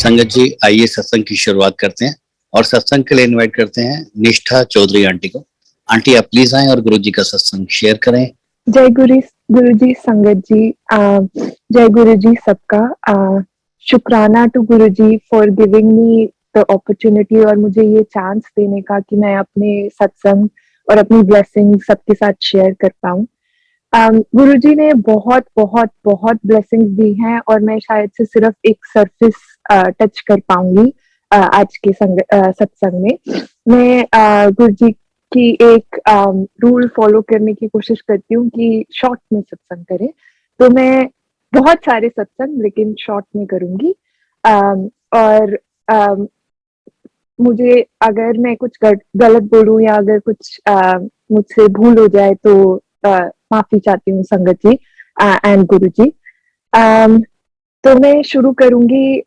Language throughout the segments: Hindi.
संगत जी, आइए सत्संग की शुरुआत करते हैं और सत्संग के लिए इनवाइट करते हैं निष्ठा चौधरी आंटी को। आंटी आप प्लीज आएं और गुरु जी का सत्संग शेयर करें। जय गुरु जी, संगत जी, जय गुरु जी सबका। शुक्राना to Guru ji for giving me the opportunity और मुझे ये चांस देने का कि मैं अपने सत्संग और अपनी ब्लेसिंग सबके साथ शेयर कर पाऊं। गुरु जी ने बहुत बहुत बहुत ब्लेसिंग्स दी हैं और मैं शायद से सिर्फ एक सरफेस टच कर पाऊंगी आज के सत्संग में। मैं गुरु जी की एक रूल फॉलो करने की कोशिश करती हूँ कि शॉर्ट में सत्संग करें, तो मैं बहुत सारे सत्संग लेकिन शॉर्ट में करूंगी। और मुझे अगर मैं कुछ गलत बोलूं या अगर कुछ मुझसे भूल हो जाए तो माफी चाहती हूँ संगत जी एंड गुरु जी। तो मैं शुरू करूंगी।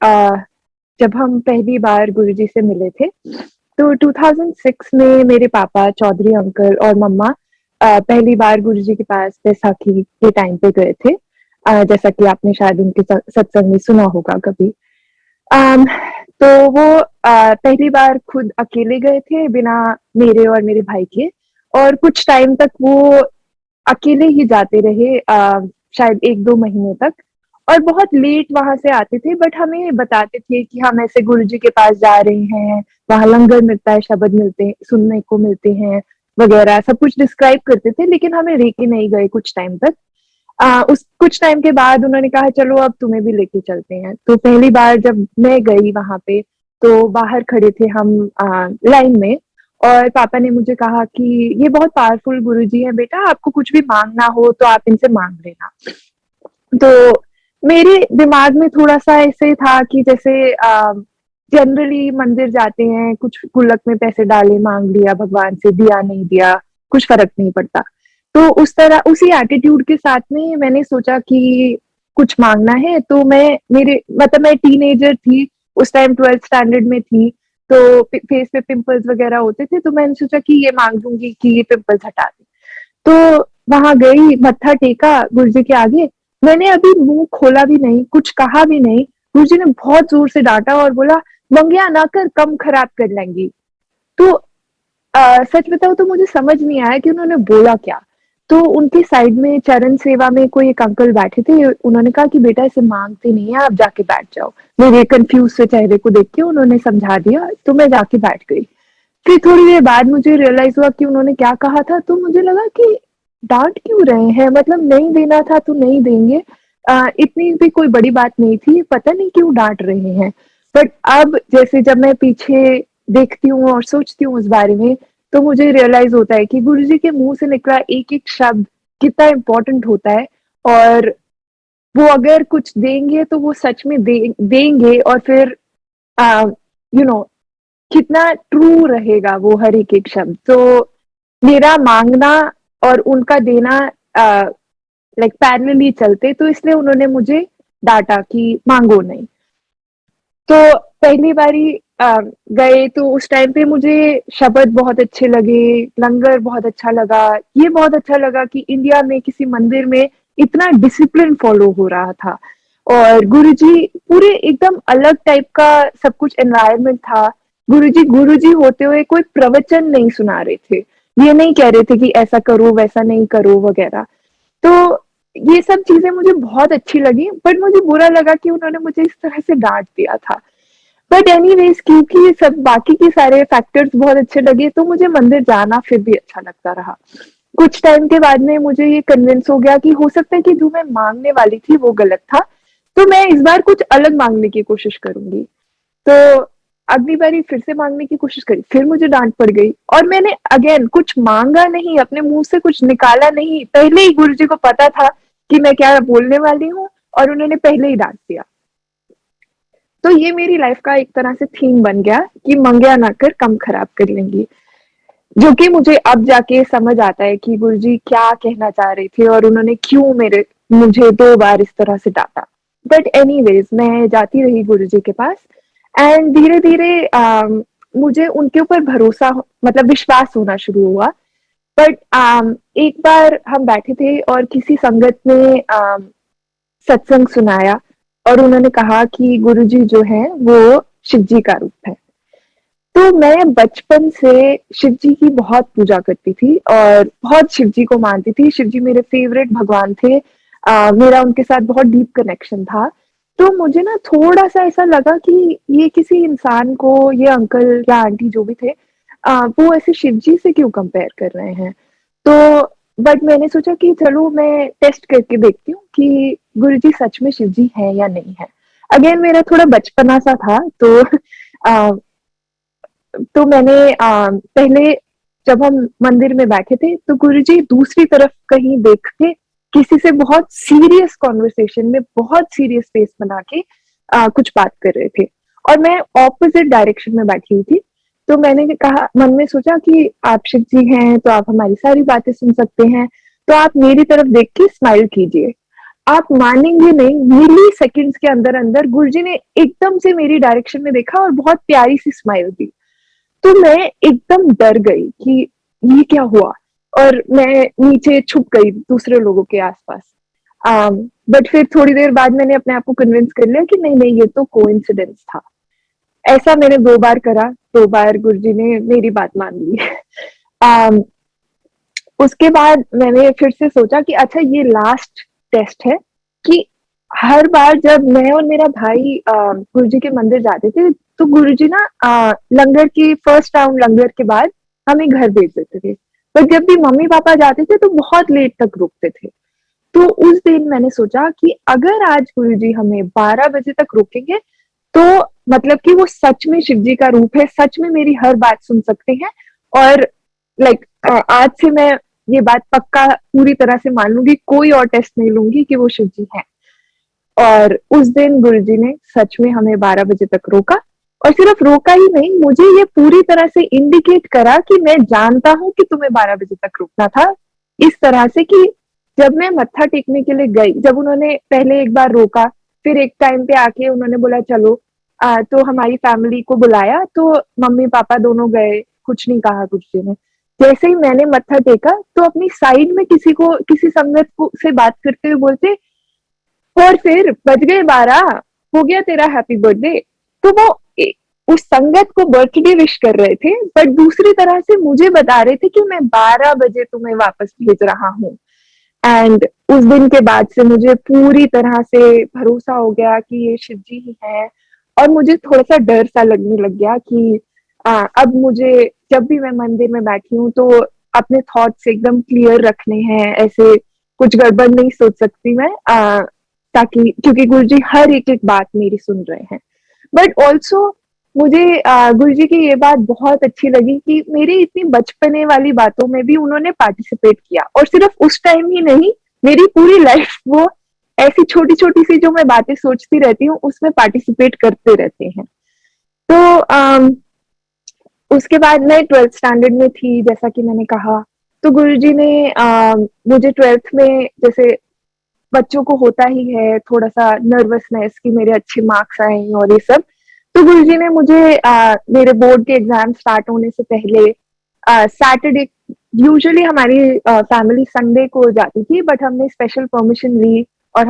जब हम पहली बार गुरु जी से मिले थे तो 2006 में मेरे पापा चौधरी अंकल और मम्मा पहली बार गुरु जी के पास बैसाखी के टाइम पे गए थे। जैसा कि आपने शायद उनके सत्संग में सुना होगा कभी। तो वो पहली बार खुद अकेले गए थे बिना मेरे और मेरे भाई के, और कुछ टाइम तक वो अकेले ही जाते रहे, शायद 1-2 महीने तक, और बहुत लेट वहां से आते थे। बट हमें बताते थे कि हम ऐसे गुरुजी के पास जा रहे हैं, वहां लंगर मिलता है, शब्द मिलते सुनने को मिलते हैं वगैरह, सब कुछ डिस्क्राइब करते थे, लेकिन हमें लेके नहीं गए कुछ टाइम तक। उस कुछ टाइम के बाद उन्होंने कहा चलो अब तुम्हें भी लेके चलते हैं। तो पहली बार जब मैं गई वहां पे तो बाहर खड़े थे हम लाइन में, और पापा ने मुझे कहा कि ये बहुत पावरफुल गुरुजी है बेटा, आपको कुछ भी मांगना हो तो आप इनसे मांग लेना। तो मेरे दिमाग में थोड़ा सा ऐसे था कि जैसे जनरली मंदिर जाते हैं, कुछ गुल्लक में पैसे डाले, मांग लिया भगवान से, दिया नहीं दिया कुछ फर्क नहीं पड़ता। तो उस तरह उसी एटीट्यूड के साथ में मैंने सोचा कि कुछ मांगना है। तो मैं टीनेजर थी उस टाइम, 12th स्टैंडर्ड में थी, तो फेस पे पिंपल्स वगैरह होते थे, तो मैंने सोचा कि ये मांग दूंगी कि ये पिंपल्स हटा दे। तो वहां गई, मत्था टेका गुरुजी के आगे। मैंने अभी मुंह खोला भी नहीं, कुछ कहा भी नहीं, गुरुजी ने बहुत जोर से डांटा और बोला मंगिया ना कर, कम खराब कर लेंगी। तो सच बताओ तो मुझे समझ नहीं आया कि उन्होंने बोला क्या। तो उनके साइड में चरण सेवा में कोई एक अंकल बैठे थे, उन्होंने कहा कि बेटा इसे मांगते नहीं है, आप जाके बैठ जाओ। मेरे कंफ्यूज से चेहरे को देख के उन्होंने समझा दिया, तो मैं जाके बैठ गई। फिर थोड़ी देर बाद मुझे रियलाइज हुआ कि उन्होंने क्या कहा था, तो मुझे लगा कि डांट क्यों रहे हैं, मतलब नहीं देना था तो नहीं देंगे। इतनी भी कोई बड़ी बात नहीं थी, पता नहीं क्यों डांट रहे हैं। बट अब जैसे जब मैं पीछे देखती हूँ और सोचती हूँ उस बारे में, तो मुझे रियलाइज होता है कि गुरुजी के मुंह से निकला एक एक शब्द कितना इम्पोर्टेंट होता है। और वो अगर कुछ देंगे तो वो सच में देंगे, और फिर यू नो कितना ट्रू रहेगा वो हर एक एक शब्द। तो मेरा मांगना और उनका देना लाइक पैरेलली चलते, तो इसलिए उन्होंने मुझे डांटा कि मांगो नहीं। तो पहली बारी गए तो उस टाइम पे मुझे शब्द बहुत अच्छे लगे, लंगर बहुत अच्छा लगा। ये बहुत अच्छा लगा कि इंडिया में किसी मंदिर में इतना डिसिप्लिन फॉलो हो रहा था, और गुरुजी पूरे एकदम अलग टाइप का सब कुछ एनवायरनमेंट था। गुरुजी होते हुए कोई प्रवचन नहीं सुना रहे थे, ये नहीं कह रहे थे कि ऐसा करो वैसा नहीं करो वगैरह। तो ये सब चीजें मुझे बहुत अच्छी लगी, बट मुझे बुरा लगा कि उन्होंने मुझे इस तरह से डांट दिया था। बट एनीवेज, क्योंकि सब बाकी के सारे फैक्टर्स बहुत अच्छे लगे, तो मुझे मंदिर जाना फिर भी अच्छा लगता रहा। कुछ टाइम के बाद में मुझे ये कन्विंस हो गया कि हो सकता है कि जो मैं मांगने वाली थी वो गलत था, तो मैं इस बार कुछ अलग मांगने की कोशिश करूंगी। तो अगली बारी फिर से मांगने की कोशिश करी, फिर मुझे डांट पड़ गई, और मैंने अगेन कुछ मांगा नहीं, अपने मुंह से कुछ निकाला नहीं। पहले ही गुरुजी को पता था कि मैं क्या बोलने वाली हूँ, और उन्होंने पहले ही डांट दिया। तो ये मेरी लाइफ का एक तरह से थीम बन गया कि मंगिया ना कर, कम खराब कर लेंगी, जो कि मुझे अब जाके समझ आता है कि गुरुजी क्या कहना चाह रहे थे और उन्होंने क्यों मुझे 2 बार इस तरह से डांटा। बट एनीवेज, मैं जाती रही गुरुजी के पास, एंड धीरे धीरे मुझे उनके ऊपर भरोसा, मतलब विश्वास होना शुरू हुआ। बट एक बार हम बैठे थे और किसी संगत ने सत्संग सुनाया, और उन्होंने कहा कि गुरुजी जो है वो शिव जी का रूप है। तो मैं बचपन से शिव जी की बहुत पूजा करती थी और बहुत शिव जी को मानती थी। शिव जी मेरे फेवरेट भगवान थे। मेरा उनके साथ बहुत डीप कनेक्शन था। तो मुझे ना थोड़ा-सा ऐसा लगा कि ये किसी इंसान को, ये अंकल या आंटी जो भी थे, वो ऐसे शिव जी से क्यों कंपेयर कर रहे हैं? तो बट मैंने सोचा कि चलो मैं टेस्ट करके देखती हूँ कि गुरुजी सच में शिव जी हैं या नहीं है। अगेन मेरा थोड़ा बचपना सा था, तो अ, मैंने पहले जब हम मंदिर में बैठे थे तो गुरुजी दूसरी तरफ कहीं देख के किसी से बहुत सीरियस कॉन्वर्सेशन में बहुत सीरियस फेस बना के कुछ बात कर रहे थे और मैं ऑपोजिट डायरेक्शन में बैठी हुई थी। तो मैंने कहा, मन में सोचा कि आप शिव जी हैं तो आप हमारी सारी बातें सुन सकते हैं, तो आप मेरी तरफ देख के स्माइल कीजिए। आप मानेंगे नहीं, मिली सेकंड्स के अंदर अंदर गुरुजी ने एकदम से मेरी डायरेक्शन में देखा और बहुत प्यारी सी स्माइल दी। तो मैं एकदम डर गई कि ये क्या हुआ, और मैं नीचे छुप गई दूसरे लोगों के आसपास। बट फिर थोड़ी देर बाद मैंने अपने आप को कन्विंस कर लिया कि नहीं नहीं, ये तो कोइंसिडेंस था। ऐसा मैंने 2 बार करा, 2 बार गुरुजी ने मेरी बात मान ली। um, उसके बाद मैंने फिर से सोचा कि अच्छा ये लास्ट टेस्ट है, कि हर बार जब मैं और मेरा भाई गुरुजी के मंदिर जाते थे तो गुरुजी ना लंगर की फर्स्ट राउंड लंगर के बाद हमें घर भेज देते थे। पर जब भी मम्मी पापा जाते थे तो बहुत लेट तक रुकते थे। तो उस दिन मैंने सोचा कि अगर आज गुरुजी हमें 12 बजे तक रोकेंगे तो मतलब कि वो सच में शिव जी का रूप है, सच में मेरी हर बात सुन सकते हैं। और लाइक आज से मैं ये बात पक्का पूरी तरह से मान लूंगी, कोई और टेस्ट नहीं लूंगी कि वो शिव जी हैं। और उस दिन गुरुजी ने सच में हमें 12 बजे तक रोका, और सिर्फ रोका ही नहीं, मुझे ये पूरी तरह से इंडिकेट करा कि मैं जानता हूँ कि तुम्हें 12 बजे तक रुकना था। इस तरह से कि जब मैं मत्था टेकने के लिए गई, जब उन्होंने पहले एक बार रोका, फिर एक टाइम पे आके उन्होंने बोला चलो, तो हमारी फैमिली को बुलाया, तो मम्मी पापा दोनों गए, कुछ नहीं कहा गुरुजी ने। जैसे ही मैंने मत्था टेका तो अपनी साइड में किसी को, किसी संगत को से बात करते हुए बोलते, और फिर बज गए 12, हो गया तेरा हैप्पी बर्थडे। तो वो उस संगत को बर्थडे विश कर रहे थे, बट दूसरी तरह से मुझे बता रहे थे कि मैं 12 बजे तुम्हें वापस भेज रहा हूँ। एंड उस दिन के बाद से मुझे पूरी तरह से भरोसा हो गया कि ये शिव जी ही है। और मुझे थोड़ा सा डर सा लगने लग गया कि अब मुझे जब भी मैं मंदिर में बैठी हूँ तो अपने थॉट्स एकदम क्लियर रखने हैं, ऐसे कुछ गड़बड़ नहीं सोच सकती मैं, ताकि क्योंकि गुरुजी हर एक एक बात मेरी सुन रहे हैं। बट ऑल्सो मुझे गुरुजी की ये बात बहुत अच्छी लगी कि मेरी इतनी बचपने वाली बातों में भी उन्होंने पार्टिसिपेट किया, और सिर्फ उस टाइम ही नहीं, मेरी पूरी लाइफ वो ऐसी छोटी छोटी सी जो मैं बातें सोचती रहती हूँ उसमें पार्टिसिपेट करते रहते हैं। तो उसके बाद मैं 12th स्टैंडर्ड में थी, जैसा कि मैंने कहा। तो गुरुजी ने मुझे 12th में, जैसे बच्चों को होता ही है थोड़ा सा नर्वसनेस कि मेरे अच्छे मार्क्स आए और ये सब, तो गुरुजी ने मुझे मेरे बोर्ड के एग्जाम स्टार्ट होने से पहले सैटरडे, यूजुअली हमारी फैमिली संडे को जाती थी, बट हमने स्पेशल परमिशन ली और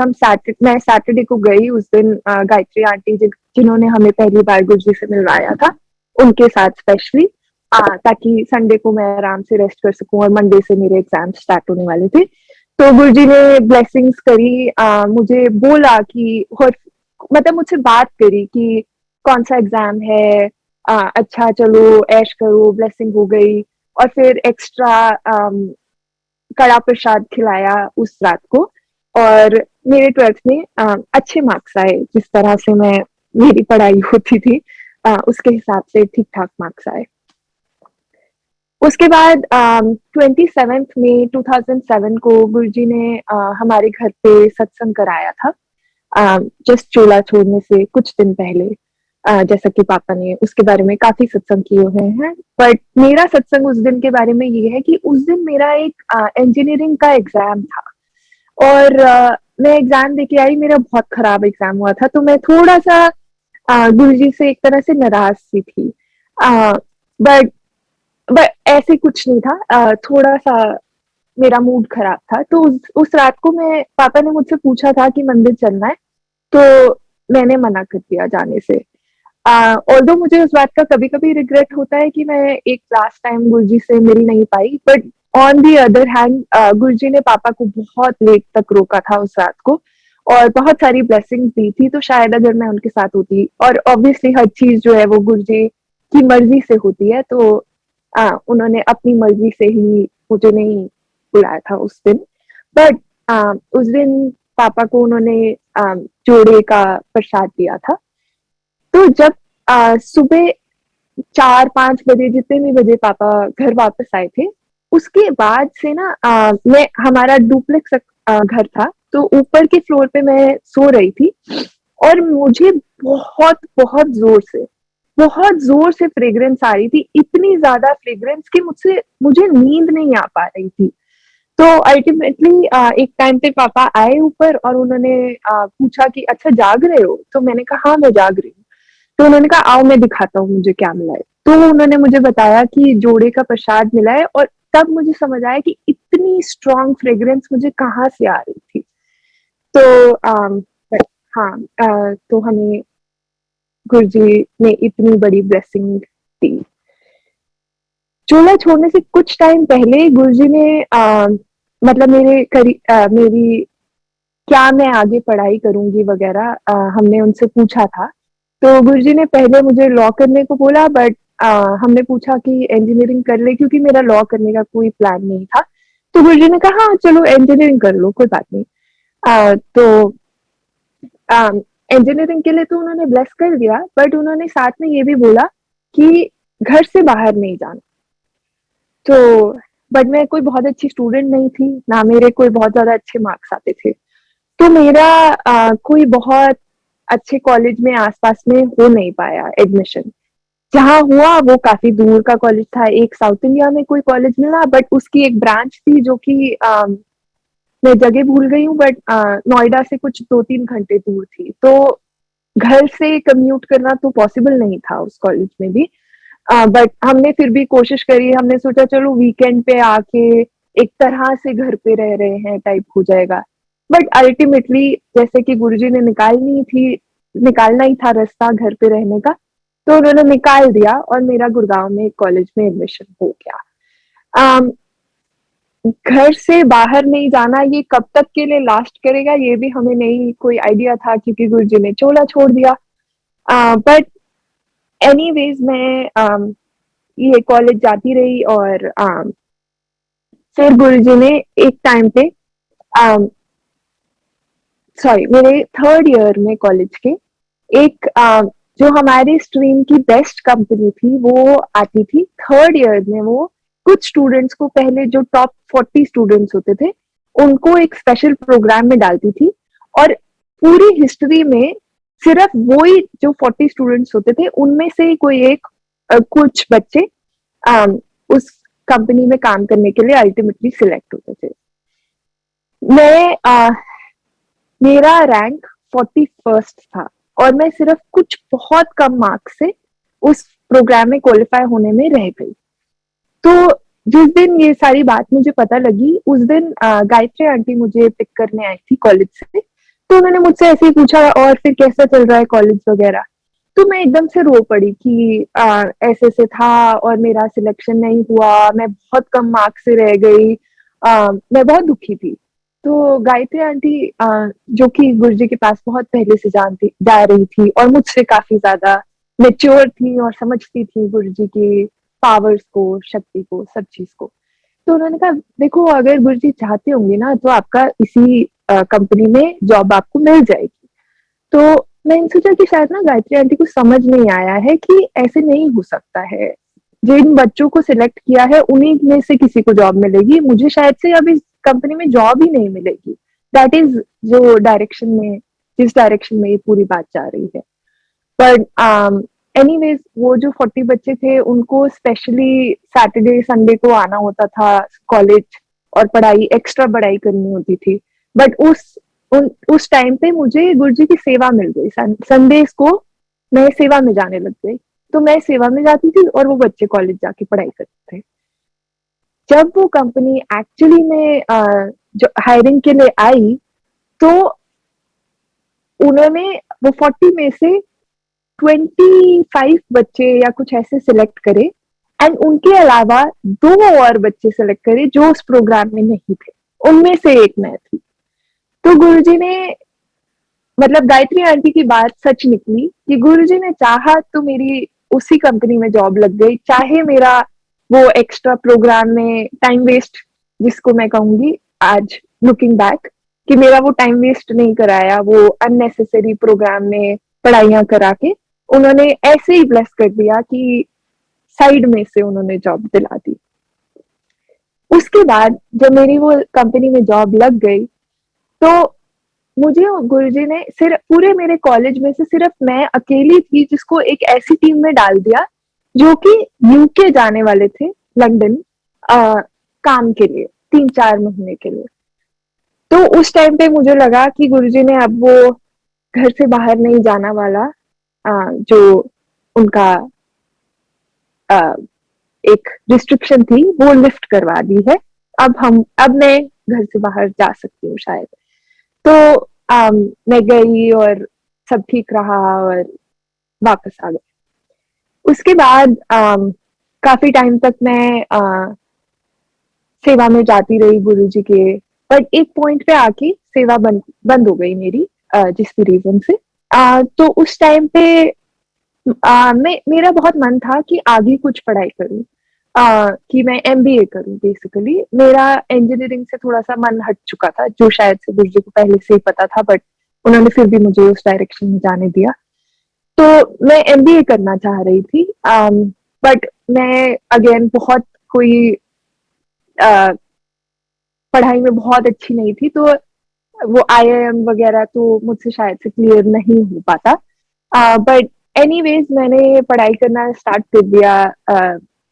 मैं सैटरडे को गई। उस दिन गायत्री आंटी जिन्होंने हमें पहली बार गुरुजी से मिलवाया था, उनके साथ स्पेशली, ताकि संडे को मैं आराम से रेस्ट कर सकूं, और मंडे से मेरे एग्जाम स्टार्ट होने वाले थे। तो गुरुजी ने ब्लेसिंग्स करी, मुझे बोला कि, और मतलब मुझसे बात करी कि कौन सा एग्जाम है, अच्छा चलो ऐश करो, ब्लेसिंग हो गई। और फिर एक्स्ट्रा कड़ा प्रसाद खिलाया उस रात को, और मेरे 12th में अच्छे मार्क्स आए, जिस तरह से मैं मेरी पढ़ाई होती थी उसके हिसाब से ठीक ठाक मार्क्स आए। उसके बाद 27 मई 2007 को गुरुजी ने हमारे घर पे सत्संग कराया था, जस्ट चोला छोड़ने से कुछ दिन पहले। जैसा कि पापा ने उसके बारे में काफी सत्संग किए हुए हैं, बट मेरा सत्संग उस दिन के बारे में ये है कि उस दिन मेरा एक इंजीनियरिंग का एग्जाम था, और मैं एग्जाम देके आई, मेरा बहुत खराब एग्जाम हुआ था, तो मैं थोड़ा सा गुरुजी से एक तरह से नाराज सी थी। बट ऐसे कुछ नहीं था, थोड़ा सा मेरा मूड खराब था। तो उस रात को मैं, पापा ने मुझसे पूछा था कि मंदिर चलना है, तो मैंने मना कर दिया जाने से। ऑल्दो मुझे उस बात का कभी-कभी रिग्रेट होता है कि मैं एक लास्ट टाइम गुरुजी से मिल नहीं पाई, but on the other hand Guruji ने पापा को बहुत लेट तक रोका था उस रात को और बहुत सारी ब्लेसिंग्स दी थी, तो शायद अगर मैं उनके साथ होती, और ऑब्वियसली हर चीज़ जो है वो गुरुजी की मर्ज़ी से होती है, तो उन्होंने अपनी मर्ज़ी से ही मुझे नहीं बुलाया था उस दिन। बट उस दिन पापा को उन्होंने जोड़े का प्रसाद दिया था। तो जब सुबह 4-5 बजे, जितने भी बजे पापा घर वापस आए थे, उसके बाद से ना मैं हमारा डुप्लेक्स घर था, तो ऊपर के फ्लोर पे मैं सो रही थी और मुझे बहुत ज़ोर से फ्रेग्रेंस आ रही थी, इतनी ज़्यादा फ्रेग्रेंस कि मुझे नींद नहीं आ पा रही थी। तो अल्टीमेटली एक टाइम पे पापा आए ऊपर और उन्होंने पूछा कि अच्छा जाग रहे हो? तो मैंने कहा हाँ, मैं जाग रही हूँ। तो उन्होंने कहा आओ मैं दिखाता हूँ मुझे क्या मिला है। तो उन्होंने मुझे बताया कि जोड़े का प्रसाद मिला है और तब मुझे समझ आया कि इतनी स्ट्रॉन्ग फ्रेग्रेंस मुझे कहाँ से आ रही थी। तो बट हाँ, तो हमें गुरुजी ने इतनी बड़ी ब्लेसिंग दी। चूल्हा छोड़ने से कुछ टाइम पहले गुरुजी ने मतलब मेरी क्या मैं आगे पढ़ाई करूँगी वगैरह हमने उनसे पूछा था। तो गुरुजी ने पहले मुझे लॉ करने को बोला, बट हमने पूछा कि इंजीनियरिंग कर ले, क्योंकि मेरा लॉ करने का कोई प्लान नहीं था। तो गुरुजी ने कहा हाँ, चलो इंजीनियरिंग कर लो, कोई बात नहीं। तो इंजीनियरिंग के लिए तो उन्होंने ब्लेस कर दिया, बट उन्होंने साथ में ये भी बोला कि घर से बाहर नहीं जाना। तो बट मैं कोई बहुत अच्छी स्टूडेंट नहीं थी, ना मेरे कोई बहुत ज़्यादा अच्छे मार्क्स आते थे। तो मेरा कोई बहुत अच्छे कॉलेज में आस-पास में हो नहीं पाया एडमिशन। जहाँ हुआ वो काफ़ी दूर का कॉलेज था, एक साउथ इंडिया में कोई कॉलेज मिला, बट उसकी एक ब्रांच थी जो कि मैं जगह भूल गई हूँ, बट नोएडा से कुछ 2-3 घंटे दूर थी। तो घर से कम्यूट करना तो पॉसिबल नहीं था उस कॉलेज में भी। बट हमने फिर भी कोशिश करी, हमने सोचा चलो वीकेंड पे आके एक तरह से घर पे रह रहे हैं टाइप हो जाएगा। बट अल्टीमेटली जैसे कि गुरुजी ने निकालना ही था रास्ता घर पे रहने का, तो उन्होंने निकाल दिया और मेरा गुड़गाँव में एक कॉलेज में एडमिशन हो गया। अम, घर से बाहर नहीं जाना ये कब तक के लिए लास्ट करेगा ये भी हमें नहीं कोई आइडिया था, क्योंकि गुरुजी ने चोला छोड़ दिया। बट एनीवेज मैं ये कॉलेज जाती रही और फिर गुरुजी ने एक टाइम पे मेरे थर्ड ईयर में कॉलेज के एक जो हमारी स्ट्रीम की बेस्ट कंपनी थी वो आती थी थर्ड ईयर में। वो कुछ स्टूडेंट्स को, पहले जो टॉप 40 स्टूडेंट्स होते थे उनको एक स्पेशल प्रोग्राम में डालती थी, और पूरी हिस्ट्री में सिर्फ वही जो 40 स्टूडेंट्स होते थे उनमें से ही कोई एक कुछ बच्चे उस कंपनी में काम करने के लिए अल्टीमेटली सिलेक्ट होते थे। मेरा रैंक 41st था और मैं सिर्फ कुछ बहुत कम मार्क्स से उस प्रोग्राम में क्वालिफाई होने में रह गई। तो जिस दिन ये सारी बात मुझे पता लगी उस दिन गायत्री आंटी मुझे पिक करने आई थी कॉलेज से। तो उन्होंने मुझसे ऐसे ही पूछा और फिर कैसा चल रहा है कॉलेज वगैरह। तो मैं एकदम से रो पड़ी कि ऐसे से था और मेरा सिलेक्शन नहीं हुआ, मैं बहुत कम मार्क्स से रह गई। मैं बहुत दुखी थी। तो गायत्री आंटी जो कि गुरुजी के पास बहुत पहले से जा रही थी और मुझसे काफी ज्यादा मेच्योर थी और समझती थी गुरुजी की पावर्स को, शक्ति को, सब चीज को। तो उन्होंने कहा देखो अगर गुरुजी चाहते होंगे ना तो आपका इसी कंपनी में जॉब आपको मिल जाएगी। तो मैंने सोचा कि शायद ना गायत्री आंटी को समझ नहीं आया है कि ऐसे नहीं हो सकता है, जिन बच्चों को सिलेक्ट किया है उन्हीं में से किसी को जॉब मिलेगी, मुझे शायद से अब इस कंपनी में जॉब ही नहीं मिलेगी। दैट इज जिस डायरेक्शन में ये पूरी बात जा रही है। बट एनीवेज वो जो 40 बच्चे थे उनको स्पेशली सैटरडे संडे को आना होता था कॉलेज और एक्स्ट्रा पढ़ाई करनी होती थी। बट उस टाइम पे मुझे गुरुजी की सेवा मिल गई। संडेज को मैं सेवा में जाने लग गई, तो मैं सेवा में जाती थी और वो बच्चे कॉलेज जाके पढ़ाई करते थे। जब वो कंपनी एक्चुअली में जो हायरिंग के लिए आई तो उन्होंने वो 40 में से 25 बच्चे या कुछ ऐसे सिलेक्ट करे एंड उनके अलावा 2 और बच्चे सिलेक्ट करे जो उस प्रोग्राम में नहीं थे, उनमें से एक मैं थी। तो गुरुजी ने, मतलब गायत्री आंटी की बात सच निकली कि गुरुजी ने चाहा तो मेरी उसी कंपनी में जॉब लग गई, चाहे मेरा वो एक्स्ट्रा प्रोग्राम में टाइम वेस्ट, जिसको मैं कहूंगी आज लुकिंग बैक, कि मेरा वो टाइम वेस्ट नहीं कराया, वो अननेसेसरी प्रोग्राम में पढ़ाइयां करा के उन्होंने ऐसे ही ब्लेस कर दिया कि साइड में से उन्होंने जॉब दिला दी। उसके बाद जब मेरी वो कंपनी में जॉब लग गई तो मुझे गुरुजी ने सिर्फ पूरे मेरे कॉलेज में से सिर्फ मैं अकेली थी जिसको एक ऐसी टीम में डाल दिया जो कि यूके जाने वाले थे, लंदन, काम के लिए 3-4 महीने के लिए। तो उस टाइम पे मुझे लगा कि गुरुजी ने अब वो घर से बाहर नहीं जाना वाला, जो उनका एक रिस्ट्रिक्शन थी वो लिफ्ट करवा दी है। अब मैं घर से बाहर जा सकती हूँ शायद। तो मैं गई और सब ठीक रहा और वापस आ गई। उसके बाद काफी टाइम तक मैं सेवा में जाती रही गुरुजी के, बट एक पॉइंट पे आके सेवा बंद हो गई मेरी, जिस भी रीजन से। तो उस टाइम पे मेरा बहुत मन था कि आगे कुछ पढ़ाई करूं, कि मैं एमबीए करूं। बेसिकली मेरा इंजीनियरिंग से थोड़ा सा मन हट चुका था, जो शायद से गुरुजी को पहले से ही पता था, बट उन्होंने फिर भी मुझे उस डायरेक्शन में जाने दिया। तो मैं एमबीए करना चाह रही थी, बट मैं अगेन बहुत कोई पढ़ाई में बहुत अच्छी नहीं थी, तो वो आईआईएम वगैरह तो मुझसे शायद से क्लियर नहीं हो पाता। बट एनीवेज मैंने पढ़ाई करना स्टार्ट कर दिया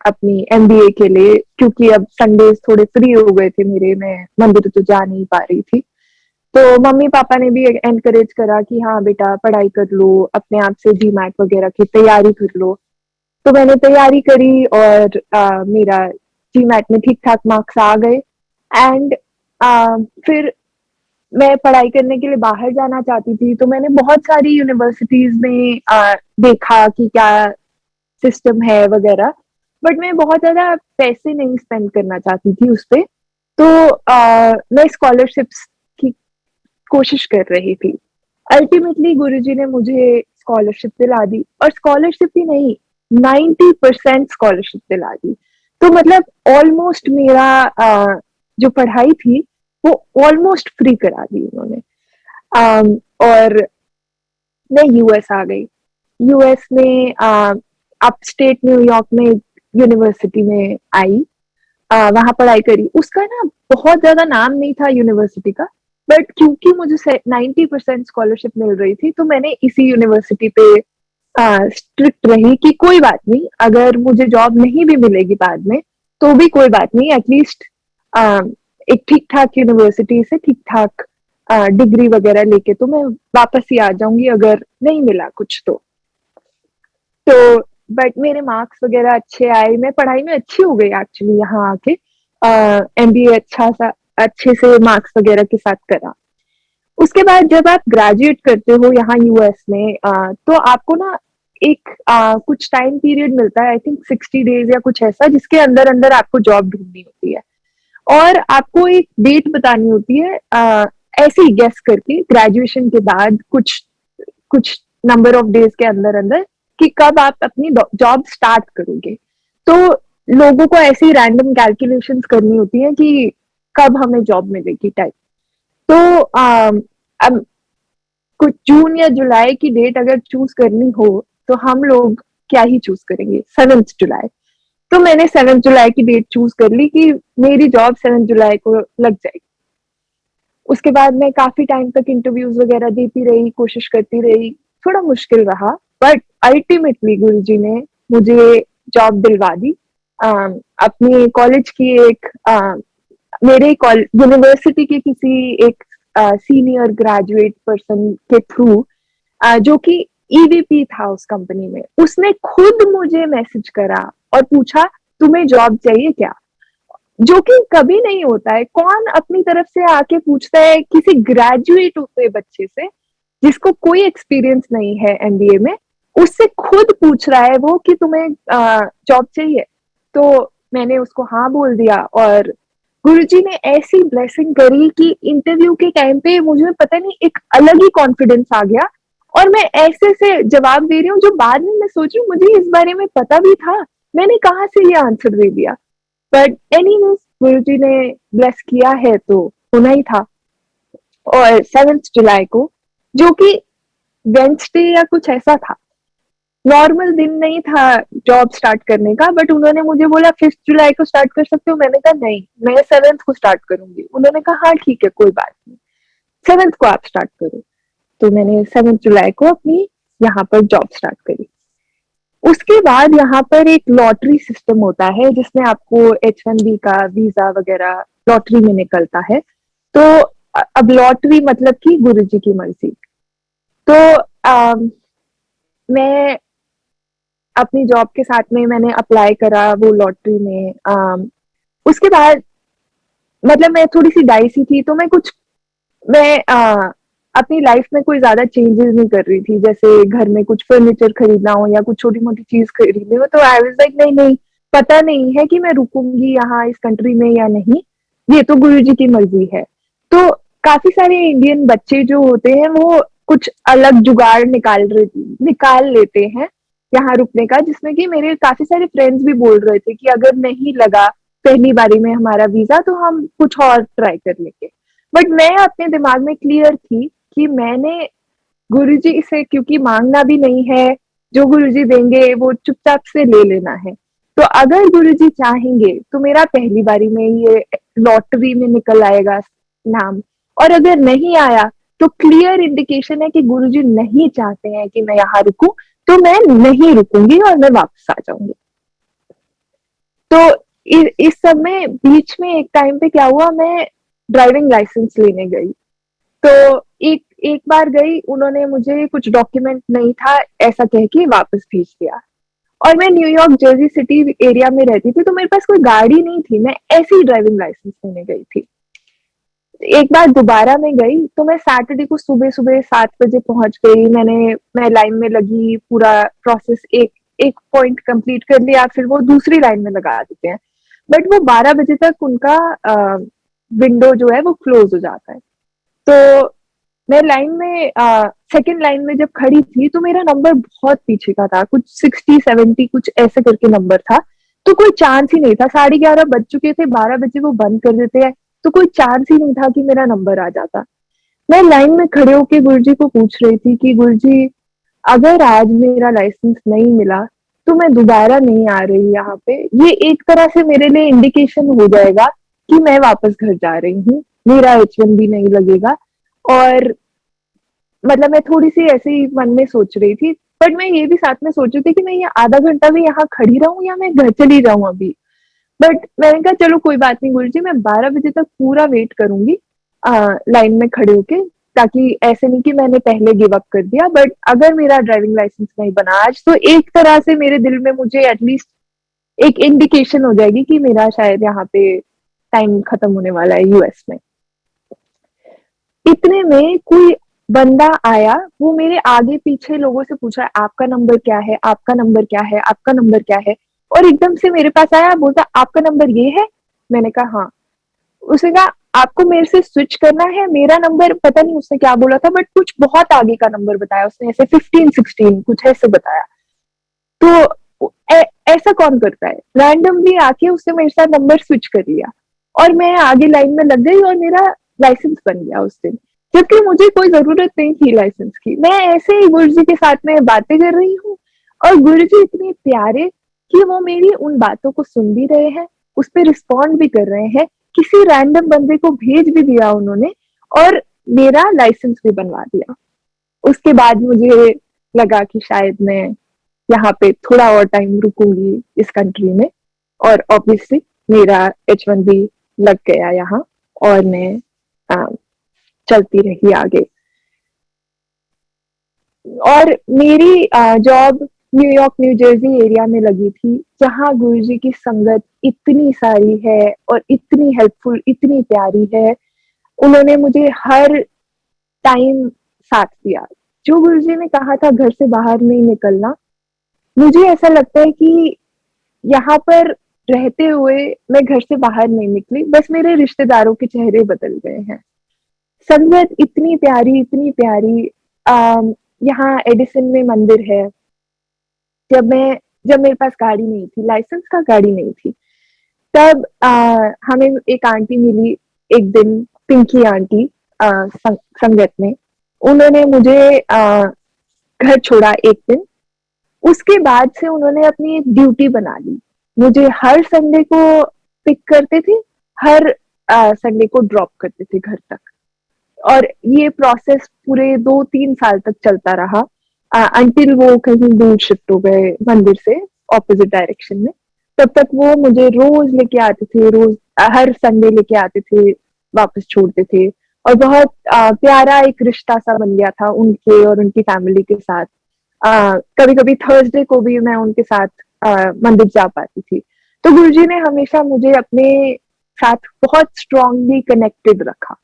अपनी एमबीए के लिए, क्योंकि अब संडेज थोड़े फ्री हो गए थे मेरे, मैं मंदिर तो जा नहीं पा रही थी। तो मम्मी पापा ने भी एनकरेज करा कि हाँ बेटा पढ़ाई कर लो, अपने आप से जीमैट वगैरह की तैयारी कर लो। तो मैंने तैयारी करी और मेरा जीमैट में ठीक ठाक मार्क्स आ गए। एंड फिर मैं पढ़ाई करने के लिए बाहर जाना चाहती थी, तो मैंने बहुत सारी यूनिवर्सिटीज में देखा कि क्या सिस्टम है वगैरह, बट मैं बहुत ज्यादा पैसे नहीं स्पेंड करना चाहती थी उस पे। तो मैं स्कॉलरशिप्स की कोशिश कर रही थी। अल्टीमेटली गुरुजी ने मुझे स्कॉलरशिप दिला दी, और स्कॉलरशिप ही नहीं, 90% स्कॉलरशिप दिला दी। तो मतलब ऑलमोस्ट मेरा जो पढ़ाई थी वो ऑलमोस्ट फ्री करा दी उन्होंने। और मैं यूएस आ गई। यूएस में अपस्टेट न्यूयॉर्क में यूनिवर्सिटी में आई, वहां पढ़ाई करी। उसका ना बहुत ज्यादा नाम नहीं था यूनिवर्सिटी का, बट क्योंकि मुझे 90% स्कॉलरशिप मिल रही थी तो मैंने इसी यूनिवर्सिटी पे स्ट्रिक्ट रही कि कोई बात नहीं, अगर मुझे जॉब नहीं भी मिलेगी बाद में तो भी कोई बात नहीं, एटलीस्ट एक ठीक ठाक यूनिवर्सिटी से ठीक ठाक डिग्री वगैरह लेके तो मैं वापस ही आ जाऊंगी अगर नहीं मिला कुछ तो बट मेरे मार्क्स वगैरह अच्छे आए, मैं पढ़ाई में अच्छी हो गई एक्चुअली यहाँ आके। एमबीए अच्छे से मार्क्स वगैरह के साथ करा। उसके बाद जब आप ग्रेजुएट करते हो यहाँ यूएस में, तो आपको ना एक कुछ टाइम पीरियड मिलता है, आई थिंक 60 डेज या कुछ ऐसा, जिसके अंदर अंदर आपको जॉब ढूंढनी होती है और आपको एक डेट बतानी होती है, ऐसे ही गेस करके ग्रेजुएशन के बाद कुछ नंबर ऑफ डेज के अंदर अंदर, कि कब आप अपनी जॉब स्टार्ट करोगे। तो लोगों को ऐसी रैंडम कैलकुलेशंस करनी होती है कि कब हमें जॉब मिलेगी टाइप। तो अब कुछ जून या जुलाई की डेट अगर चूज करनी हो तो हम लोग क्या ही चूज करेंगे, 7 जुलाई। तो मैंने 7 जुलाई की डेट चूज कर ली कि मेरी जॉब 7 जुलाई को लग जाएगी। उसके बाद मैं काफी टाइम तक इंटरव्यूज वगैरह देती रही, कोशिश करती रही, थोड़ा मुश्किल रहा, बट अल्टीमेटली गुरुजी ने मुझे जॉब दिलवा दी। अपनी कॉलेज की एक मेरे यूनिवर्सिटी के किसी एक सीनियर ग्रेजुएट पर्सन के थ्रू, जो कि ईवीपी था उस कंपनी में, उसने खुद मुझे मैसेज करा और पूछा तुम्हें जॉब चाहिए क्या, जो कि कभी नहीं होता है। कौन अपनी तरफ से आके पूछता है किसी ग्रेजुएट हुए बच्चे से जिसको कोई एक्सपीरियंस नहीं है एमबीए में, उससे खुद पूछ रहा है वो कि तुम्हें जॉब चाहिए। तो मैंने उसको हाँ बोल दिया और गुरुजी ने ऐसी ब्लेसिंग करी कि इंटरव्यू के टाइम पे मुझे पता नहीं एक अलग ही कॉन्फिडेंस आ गया और मैं ऐसे से जवाब दे रही हूँ जो बाद में मैं सोच रही हूँ मुझे इस बारे में पता भी था, मैंने कहाँ से ये आंसर दे दिया। बट एनीवेज गुरुजी ने ब्लेस किया है तो होना ही था। और 7 जुलाई को, जो कि वेंसडे या कुछ ऐसा था, नॉर्मल दिन नहीं था जॉब स्टार्ट करने का, बट उन्होंने मुझे बोला 5 जुलाई को स्टार्ट कर सकते हो। मैंने कहा नहीं, मैं 7 को स्टार्ट करूंगी। उन्होंने कहा हाँ ठीक है कोई बात नहीं, 7 को आप स्टार्ट करो। तो मैंने 7 जुलाई को अपनी यहाँ पर जॉब स्टार्ट करी। उसके बाद यहाँ पर एक लॉटरी सिस्टम होता है जिसमें आपको H1B का वीजा वगैरह लॉटरी में निकलता है। तो अब लॉटरी मतलब कि गुरुजी की मर्जी। तो मैं अपनी जॉब के साथ में मैंने अप्लाई करा वो लॉटरी में। उसके बाद मतलब मैं थोड़ी सी डाइसी थी, तो मैं अपनी लाइफ में कोई ज्यादा चेंजेस नहीं कर रही थी, जैसे घर में कुछ फर्नीचर खरीदना हो या कुछ छोटी मोटी चीज खरीदनी हो। तो आई वाज लाइक नहीं नहीं, पता नहीं है कि मैं रुकूंगी यहाँ इस कंट्री में या नहीं, ये तो गुरुजी की मर्जी है। तो काफी सारे इंडियन बच्चे जो होते हैं वो कुछ अलग जुगाड़ निकाल लेते हैं यहाँ रुकने का, जिसमें कि मेरे काफी सारे फ्रेंड्स भी बोल रहे थे कि अगर नहीं लगा पहली बारी में हमारा वीजा तो हम कुछ और ट्राई कर लेंगे। बट मैं अपने दिमाग में क्लियर थी कि मैंने गुरुजी से, क्योंकि मांगना भी नहीं है, जो गुरुजी देंगे वो चुपचाप से ले लेना है। तो अगर गुरुजी चाहेंगे तो मेरा पहली बारी में ये लॉटरी में निकल आएगा नाम, और अगर नहीं आया तो क्लियर इंडिकेशन है कि गुरुजी नहीं चाहते हैं कि मैं यहाँ रुकूं, तो मैं नहीं रुकूंगी और मैं वापस आ जाऊंगी। तो इस सब में बीच में एक टाइम पे क्या हुआ, मैं ड्राइविंग लाइसेंस लेने गई। तो एक बार गई, उन्होंने मुझे कुछ डॉक्यूमेंट नहीं था ऐसा कह के वापस भेज दिया। और मैं न्यूयॉर्क जर्सी सिटी एरिया में रहती थी, तो मेरे पास कोई गाड़ी नहीं थी, मैं ऐसी ही ड्राइविंग लाइसेंस लेने गई थी। एक बार दोबारा मैं गई तो मैं सैटरडे को सुबह सुबह 7 बजे पहुंच गई। मैं लाइन में लगी, पूरा प्रोसेस एक एक पॉइंट कंप्लीट कर लिया, फिर वो दूसरी लाइन में लगा देते हैं। बट वो 12 बजे तक उनका विंडो जो है वो क्लोज हो जाता है। तो मैं लाइन में सेकंड लाइन में जब खड़ी थी तो मेरा नंबर बहुत पीछे का था, कुछ 60-70 कुछ ऐसे करके नंबर था। तो कोई चांस ही नहीं था, 11:30 बज चुके थे, 12 बजे वो बंद कर देते हैं, तो कोई चांस ही नहीं था कि मेरा नंबर आ जाता। मैं लाइन में खड़े होके गुरुजी को पूछ रही थी कि गुरुजी अगर आज मेरा लाइसेंस नहीं मिला तो मैं दोबारा नहीं आ रही यहाँ पे। ये एक तरह से मेरे लिए इंडिकेशन हो जाएगा कि मैं वापस घर जा रही हूँ, मेरा H1B नहीं लगेगा। और मतलब मैं थोड़ी सी ऐसे ही मन में सोच रही थी, बट मैं ये भी साथ में सोच रही थी कि मैं ये आधा घंटा भी यहाँ खड़ी रहूं या मैं घर चली जाऊं अभी। बट मैंने कहा चलो कोई बात नहीं गुरुजी, मैं 12 बजे तक पूरा वेट करूंगी लाइन में खड़े होके, ताकि ऐसे नहीं कि मैंने पहले गिव अप कर दिया। बट अगर मेरा ड्राइविंग लाइसेंस नहीं बना आज, तो एक तरह से मेरे दिल में मुझे एटलीस्ट एक इंडिकेशन हो जाएगी कि मेरा शायद यहाँ पे टाइम खत्म होने वाला है यूएस में। इतने में कोई बंदा आया, वो मेरे आगे पीछे लोगों से पूछ रहा है आपका नंबर क्या है, आपका नंबर क्या है, आपका नंबर क्या है। और एकदम से मेरे पास आया, बोलता आपका नंबर ये है। मैंने कहा हाँ। उसने कहा आपको मेरे से स्विच करना है, मेरा नंबर पता नहीं उसने क्या बोला था, बट कुछ बहुत आगे का नंबर बताया उसने, ऐसे 15-16 कुछ ऐसे बताया। तो ऐसा कौन करता है, रैंडमली आके उसने मेरे साथ नंबर स्विच कर लिया और मैं आगे लाइन में लग गई और मेरा लाइसेंस बन गया उस दिन, जबकि मुझे कोई जरूरत नहीं थी लाइसेंस की। मैं ऐसे ही गुरुजी के साथ में बातें कर रही हूँ और गुरुजी इतने प्यारे कि वो मेरी उन बातों को सुन भी रहे हैं, उस पर रिस्पॉन्ड भी कर रहे हैं। किसी रैंडम बंदे को भेज भी दिया उन्होंने और मेरा लाइसेंस भी बनवा दिया। उसके बाद मुझे लगा कि शायद मैं यहाँ पे थोड़ा और टाइम रुकूंगी इस कंट्री में, और ऑब्वियसली मेरा H1B लग गया यहाँ और मैं चलती रही आगे। और मेरी job New York new Jersey area में लगी थी, जहाँ गुरुजी की संगत इतनी सारी है और इतनी हेल्पफुल, इतनी प्यारी है। उन्होंने मुझे हर टाइम साथ दिया। जो गुरुजी ने कहा था घर से बाहर नहीं निकलना, मुझे ऐसा लगता है कि यहाँ पर रहते हुए मैं घर से बाहर नहीं निकली, बस मेरे रिश्तेदारों के चेहरे बदल गए हैं। संगत इतनी प्यारी। यहाँ एडिसन में मंदिर है। जब मेरे पास गाड़ी नहीं थी, लाइसेंस का गाड़ी नहीं थी, तब हमें एक आंटी मिली एक दिन, पिंकी आंटी, संगत में। उन्होंने मुझे घर छोड़ा एक दिन। उसके बाद से उन्होंने अपनी एक ड्यूटी बना ली। मुझे हर संडे को पिक करते थे, हर संडे को ड्रॉप करते थे घर तक। और ये प्रोसेस पूरे 2-3 साल तक चलता रहा, अंटिल वो कहीं दूर शिफ्ट हो गए मंदिर से ऑपोजिट डायरेक्शन में। तब तक वो मुझे रोज लेके आते थे, रोज हर संडे लेके आते थे, वापस छोड़ते थे। और बहुत प्यारा एक रिश्ता सा बन गया था उनके और उनकी फैमिली के साथ। कभी कभी थर्सडे को भी मैं उनके साथ मंदिर जा पाती थी। तो गुरुजी ने हमेशा मुझे अपने साथ बहुत स्ट्रांगली कनेक्टेड रखा।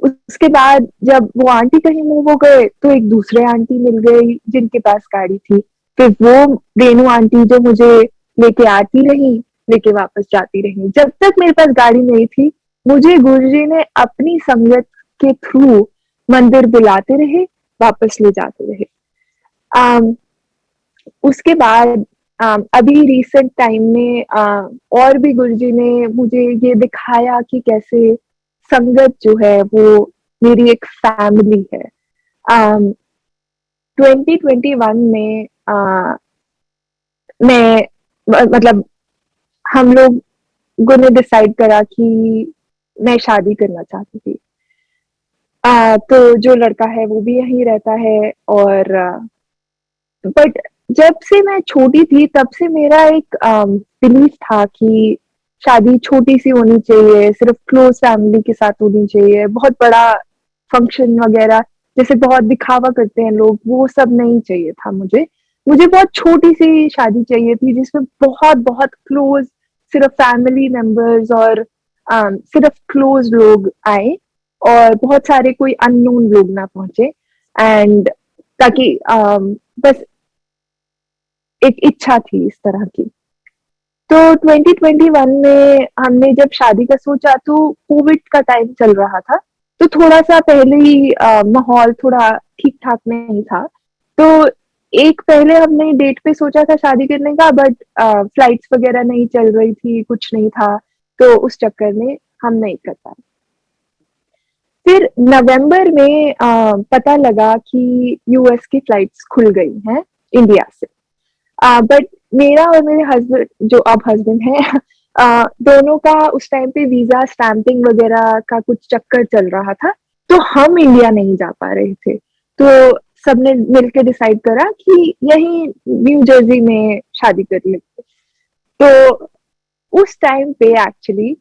उसके बाद जब वो आंटी कहीं मूव हो गए, तो एक दूसरे आंटी मिल गई जिनके पास गाड़ी थी। फिर वो रेनू आंटी जो मुझे लेके आती रही, लेके वापस जाती रही। जब तक मेरे पास गाड़ी नहीं थी, मुझे गुरुजी ने अपनी संगत के थ्रू मंदिर बुलाते रहे, वापस ले जाते रहे। उसके बाद अभी रिसेंट टाइम में और भी गुरुजी ने मुझे ये दिखाया कि कैसे संगत जो है वो मेरी एक फैमिली है। 2021 में मैं मतलब हम लोगों ने डिसाइड करा कि मैं शादी करना चाहती थी। तो जो लड़का है वो भी यहीं रहता है। और बट जब से मैं छोटी थी, तब से मेरा एक बिलीफ था कि शादी छोटी सी होनी चाहिए, सिर्फ क्लोज फैमिली के साथ होनी चाहिए। बहुत बड़ा फंक्शन वगैरह जैसे बहुत दिखावा करते हैं लोग, वो सब नहीं चाहिए था मुझे। मुझे बहुत छोटी सी शादी चाहिए थी, जिसमें बहुत बहुत क्लोज, सिर्फ फैमिली मेंबर्स और सिर्फ क्लोज लोग आए, और बहुत सारे कोई अननोन लोग ना पहुंचे। एंड ताकि बस एक इच्छा थी इस तरह की। तो 2021 में हमने जब शादी का सोचा, तो कोविड का टाइम चल रहा था, तो थोड़ा सा पहले ही माहौल थोड़ा ठीक ठाक नहीं था। तो एक पहले हमने डेट पे सोचा था शादी करने का, बट फ्लाइट्स वगैरह नहीं चल रही थी, कुछ नहीं था, तो उस चक्कर में हम नहीं कर पाए। फिर नवंबर में पता लगा कि यूएस की फ्लाइट्स खुल गई हैं इंडिया से। बट मेरा और मेरे हस्बैंड, जो अब हस्बैंड है, दोनों का उस टाइम पे वीजा स्टैंपिंग वगैरह का कुछ चक्कर चल रहा था, तो हम इंडिया नहीं जा पा रहे थे। तो सबने मिलकर डिसाइड करा कि यहीं न्यू जर्सी में शादी कर लेते। तो उस टाइम पे एक्चुअली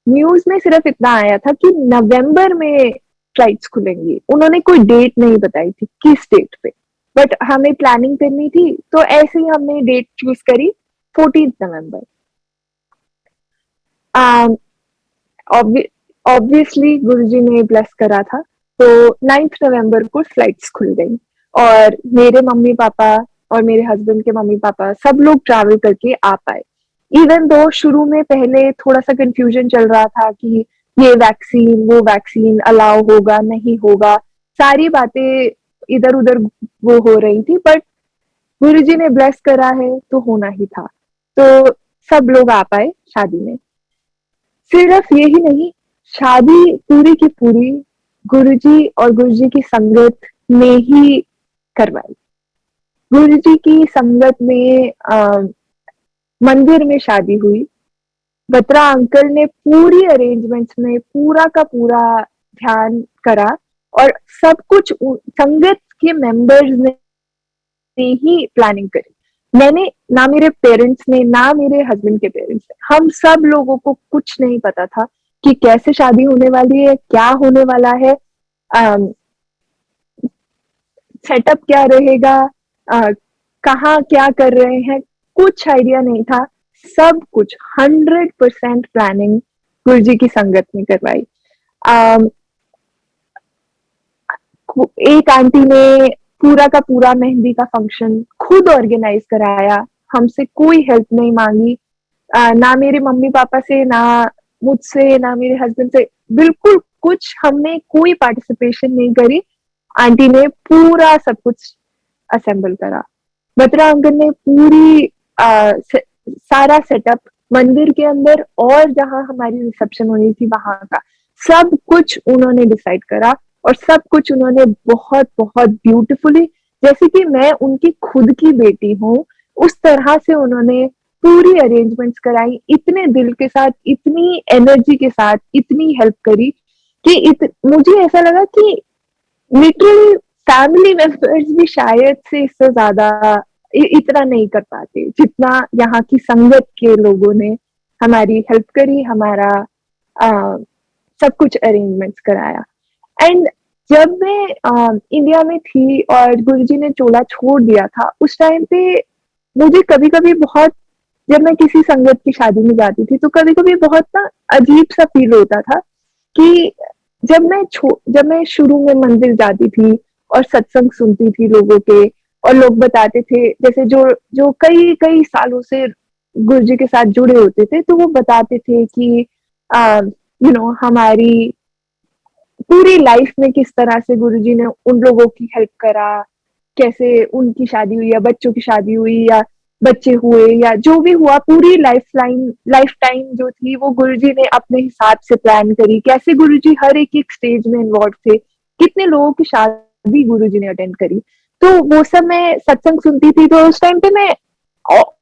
न्यूज में सिर्फ इतना आया था कि नवंबर में फ्लाइट्स खुलेंगी। उन्होंने कोई डेट नहीं बताई थी किस डेट पे, बट हमें प्लानिंग करनी थी, तो ऐसे ही हमने डेट चूज करी 14 नवंबर। ऑब्वियसली गुरुजी ने ब्लेस करा था, तो 9 नवंबर को फ्लाइट्स खुल गई। और मेरे मम्मी पापा और मेरे हस्बैंड के मम्मी पापा सब लोग ट्रैवल करके आ पाए। इवन दो शुरू में पहले थोड़ा सा कंफ्यूजन चल रहा था कि ये वैक्सीन वो वैक्सीन अलाउ होगा नहीं होगा, सारी बातें इधर उधर वो हो रही थी, बट गुरुजी ने ब्लेस करा है तो होना ही था। तो सब लोग आ पाए शादी में। सिर्फ यही नहीं, शादी पूरी की पूरी गुरुजी और गुरुजी की संगत ने ही करवाई। गुरुजी की संगत में मंदिर में शादी हुई। बत्रा अंकल ने पूरी अरेंजमेंट्स में पूरा का पूरा ध्यान करा, और सब कुछ संगत के मेंबर्स ने ही प्लानिंग करी। मैंने ना, मेरे पेरेंट्स ने ना, मेरे हस्बैंड के पेरेंट्स ने, हम सब लोगों को कुछ नहीं पता था कि कैसे शादी होने वाली है, क्या होने वाला है, सेटअप क्या रहेगा, कहाँ क्या कर रहे हैं, कुछ आइडिया नहीं था। सब कुछ 100% प्लानिंग गुरुजी की संगत ने करवाई। एक आंटी ने पूरा का पूरा मेहंदी का फंक्शन खुद ऑर्गेनाइज कराया, हमसे कोई हेल्प नहीं मांगी, ना मेरे मम्मी पापा से, ना मुझसे, ना मेरे हस्बैंड से, बिल्कुल कुछ हमने कोई पार्टिसिपेशन नहीं करी। आंटी ने पूरा सब कुछ असेंबल करा। बत्रा अंकल ने पूरी सारा सेटअप मंदिर के अंदर और जहां हमारी रिसेप्शन होनी थी वहां का सब कुछ उन्होंने डिसाइड करा, और सब कुछ उन्होंने बहुत बहुत ब्यूटीफुली, जैसे कि मैं उनकी खुद की बेटी हूँ, उस तरह से उन्होंने पूरी अरेंजमेंट्स कराई, इतने दिल के साथ, इतनी एनर्जी के साथ, इतनी हेल्प करी कि मुझे ऐसा लगा कि लिटरली फैमिली मेंबर्स भी शायद से इससे ज्यादा इतना नहीं कर पाते जितना यहाँ की संगत के लोगों ने हमारी हेल्प करी, हमारा सब कुछ अरेंजमेंट्स कराया। एंड जब मैं इंडिया में थी और गुरुजी ने चोला छोड़ दिया था, उस टाइम पे मुझे कभी कभी बहुत, जब मैं किसी संगत की शादी में जाती थी तो कभी कभी बहुत ना अजीब सा फील होता था कि जब मैं शुरू में मंदिर जाती थी और सत्संग सुनती थी लोगों के, और लोग बताते थे, जैसे जो जो कई कई सालों से गुरुजी के साथ जुड़े होते थे, तो वो बताते थे कि हमारी पूरी लाइफ में किस तरह से गुरुजी ने उन लोगों की हेल्प करा, कैसे उनकी शादी हुई या बच्चों की शादी हुई या बच्चे हुए या जो भी हुआ, पूरी लाइफ टाइम जो थी वो गुरुजी ने अपने हिसाब से प्लान करी, कैसे गुरुजी हर एक एक स्टेज में इन्वॉल्व थे, कितने लोगों की शादी गुरुजी ने अटेंड करी। तो वो सब मैं सत्संग सुनती थी, तो उस टाइम पे मैं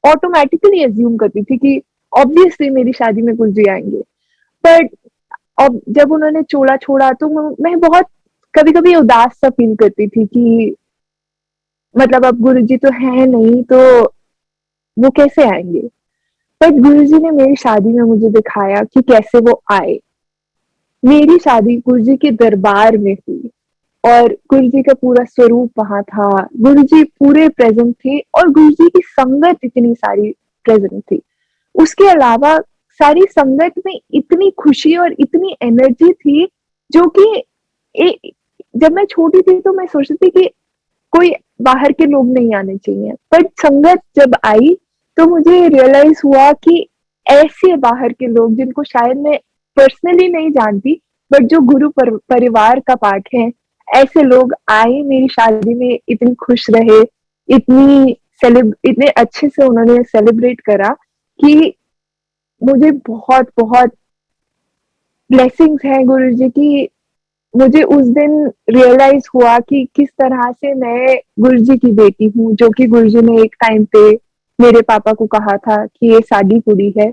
ऑटोमेटिकली एज्यूम करती थी कि ऑब्वियसली मेरी शादी में गुरुजी आएंगे। बट अब जब उन्होंने चोला छोड़ा तो मैं बहुत कभी कभी उदास सा फील करती थी कि मतलब अब गुरुजी तो है नहीं, तो वो कैसे आएंगे। बट गुरुजी ने मेरी शादी में मुझे दिखाया कि कैसे वो आए। मेरी शादी गुरुजी के दरबार में हुई और गुरुजी का पूरा स्वरूप वहां था, गुरुजी पूरे प्रेजेंट थे और गुरुजी की संगत इतनी सारी प्रेजेंट थी। उसके अलावा सारी संगत में इतनी खुशी और इतनी एनर्जी थी जो कि जब मैं छोटी थी तो मैं सोचती थी कि कोई बाहर के लोग नहीं आने चाहिए, बट संगत जब आई तो मुझे रियलाइज हुआ कि ऐसे बाहर के लोग जिनको शायद मैं पर्सनली नहीं जानती, बट जो गुरु परिवार का पार्ट है, ऐसे लोग आए मेरी शादी में, इतनी खुश रहे, इतने अच्छे से उन्होंने सेलिब्रेट करा कि मुझे बहुत बहुत ब्लेसिंग्स हैं गुरुजी की। मुझे उस दिन रियलाइज हुआ कि किस तरह से मैं गुरुजी की बेटी हूँ, जो कि गुरुजी ने एक टाइम पे मेरे पापा को कहा था कि ये साडी कुड़ी है।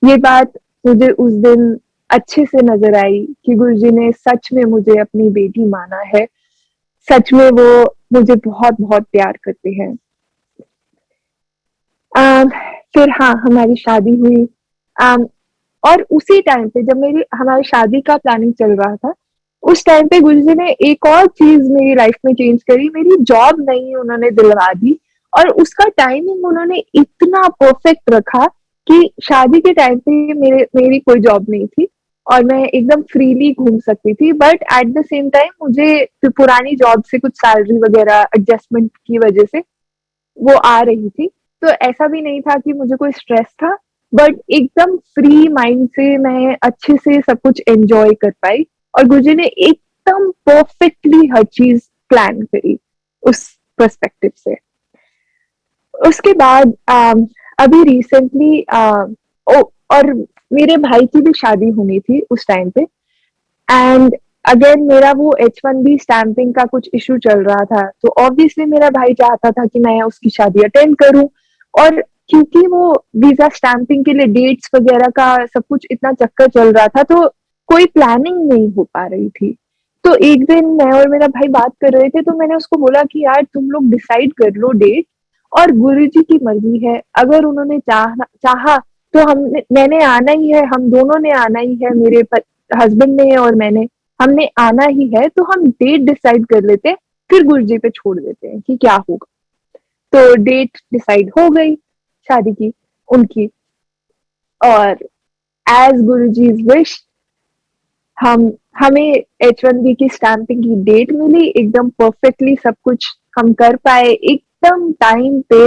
ये बात मुझे उस दिन अच्छे से नजर आई कि गुरुजी ने सच में मुझे अपनी बेटी माना है, सच में वो मुझे बहुत बहुत प्यार करते हैं। फिर हाँ, हमारी शादी हुई। और उसी टाइम पे जब हमारी शादी का प्लानिंग चल रहा था, उस टाइम पे गुरुजी ने एक और चीज मेरी लाइफ में चेंज करी, मेरी जॉब नहीं उन्होंने दिलवा दी, और उसका टाइमिंग उन्होंने इतना परफेक्ट रखा कि शादी के टाइम पे मेरी कोई जॉब नहीं थी और मैं एकदम फ्रीली घूम सकती थी, but at the same time मुझे पुरानी जॉब से कुछ सैलरी वगैरह एडजस्टमेंट की वजह से वो आ रही थी। तो ऐसा भी नहीं था कि मुझे कोई स्ट्रेस था, बट एकदम फ्री माइंड से मैं अच्छे से सब कुछ एंजॉय कर पाई, और गुरुजी ने एकदम परफेक्टली हर चीज प्लान करी उस पर्सपेक्टिव से। उसके बाद अभी रिसेंटली और मेरे भाई की भी शादी होनी थी उस टाइम पे, एंड अगेन मेरा वो H1B स्टैंपिंग का कुछ इशू चल रहा था, तो ऑब्वियसली मेरा भाई चाहता था कि मैं उसकी शादी अटेंड करूं, और क्योंकि वो वीजा स्टैंपिंग के लिए डेट्स वगैरह का सब कुछ इतना चक्कर चल रहा था, तो कोई प्लानिंग नहीं हो पा रही थी। तो एक दिन मैं और मेरा भाई बात कर रहे थे, तो मैंने उसको बोला कि यार तुम लोग डिसाइड कर लो डेट, और गुरुजी की मर्जी है, अगर उन्होंने चाहा तो मैंने आना ही है, हम दोनों ने आना ही है, मेरे हस्बैंड ने और मैंने, हमने आना ही है, तो हम डेट डिसाइड कर लेते हैं, फिर गुरुजी पे छोड़ देते हैं कि क्या होगा। तो डेट डिसाइड हो गई शादी की उनकी, और एज गुरुजी's विश हमें H1B की स्टैंपिंग की डेट मिली, एकदम परफेक्टली सब कुछ हम कर पाए, एकदम टाइम पे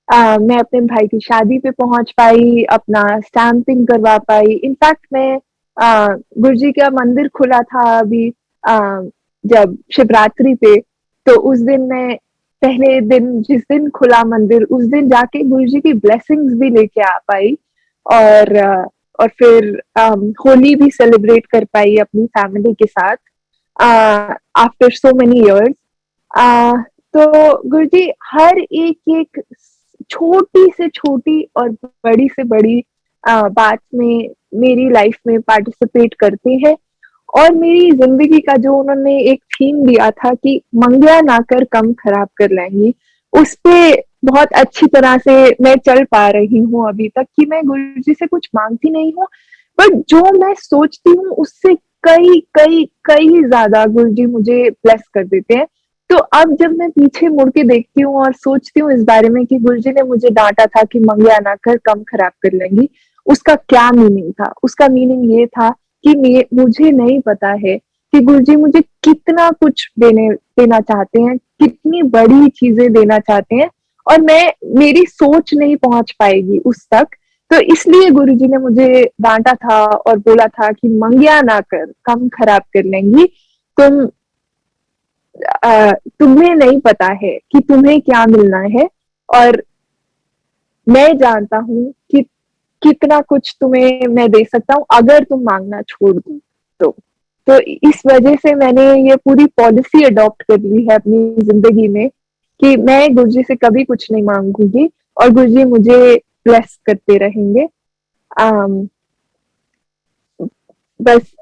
मैं अपने भाई की शादी पे पहुंच पाई, अपना स्टैंपिंग करवा पाई। इनफैक्ट मैं गुरुजी का मंदिर खुला था अभी जब शिवरात्रि पे, तो उस दिन मैं पहले दिन जिस दिन खुला मंदिर उस दिन जाके गुरुजी की ब्लेसिंग्स भी लेके आ पाई और और फिर होली भी सेलिब्रेट कर पाई अपनी फैमिली के साथ आफ्टर सो मेनी इयर्स। तो गुरुजी हर एक छोटी से छोटी और बड़ी से बड़ी बात में मेरी लाइफ में पार्टिसिपेट करते हैं और मेरी जिंदगी का जो उन्होंने एक थीम दिया था कि मंगया ना कर कम खराब कर लाएंगी, उस पे बहुत अच्छी तरह से मैं चल पा रही हूँ अभी तक कि मैं गुरुजी से कुछ मांगती नहीं हूँ, पर जो मैं सोचती हूँ उससे कई कई कई ज्यादा गुरुजी मुझे ब्लेस कर देते हैं। तो अब जब मैं पीछे मुड़ के देखती हूँ और सोचती हूँ इस बारे में कि गुरुजी ने मुझे डांटा था कि मंगया ना कर कम खराब कर लेंगी, उसका क्या मीनिंग था? उसका मीनिंग ये था कि मुझे नहीं पता है कि गुरुजी मुझे कितना कुछ देना चाहते हैं, कितनी बड़ी चीजें देना चाहते हैं और मेरी सोच नहीं पहुंच पाएगी उस तक। तो इसलिए गुरुजी ने मुझे डांटा था और बोला था कि मंगया ना कर कम खराब कर लेंगी, तुम तुम्हें नहीं पता है कि तुम्हें क्या मिलना है और मैं जानता हूँ कि कितना कुछ तुम्हें मैं दे सकता हूँ अगर तुम मांगना छोड़ दो तो। तो इस वजह से मैंने ये पूरी पॉलिसी अडॉप्ट कर ली है अपनी जिंदगी में कि मैं गुरुजी से कभी कुछ नहीं मांगूंगी और गुरुजी मुझे ब्लेस करते रहेंगे। um, बस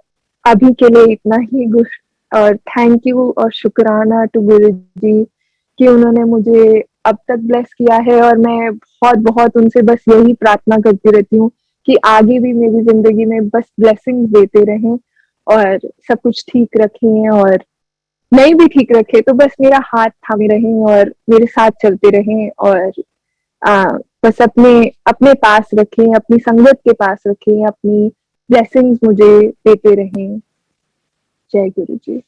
अभी के लिए इतना ही और थैंक यू और शुक्राना टू गुरुजी कि उन्होंने मुझे अब तक ब्लेस किया है और मैं बहुत बहुत उनसे बस यही प्रार्थना करती रहती हूँ कि आगे भी मेरी जिंदगी में बस ब्लेसिंग देते रहें और सब कुछ ठीक रखें और नहीं भी ठीक रखे तो बस मेरा हाथ थामे रहें और मेरे साथ चलते रहें और आ, बस अपने अपने पास रखें, अपनी संगत के पास रखें, अपनी ब्लेसिंग्स मुझे देते रहें। जय गुरु जी।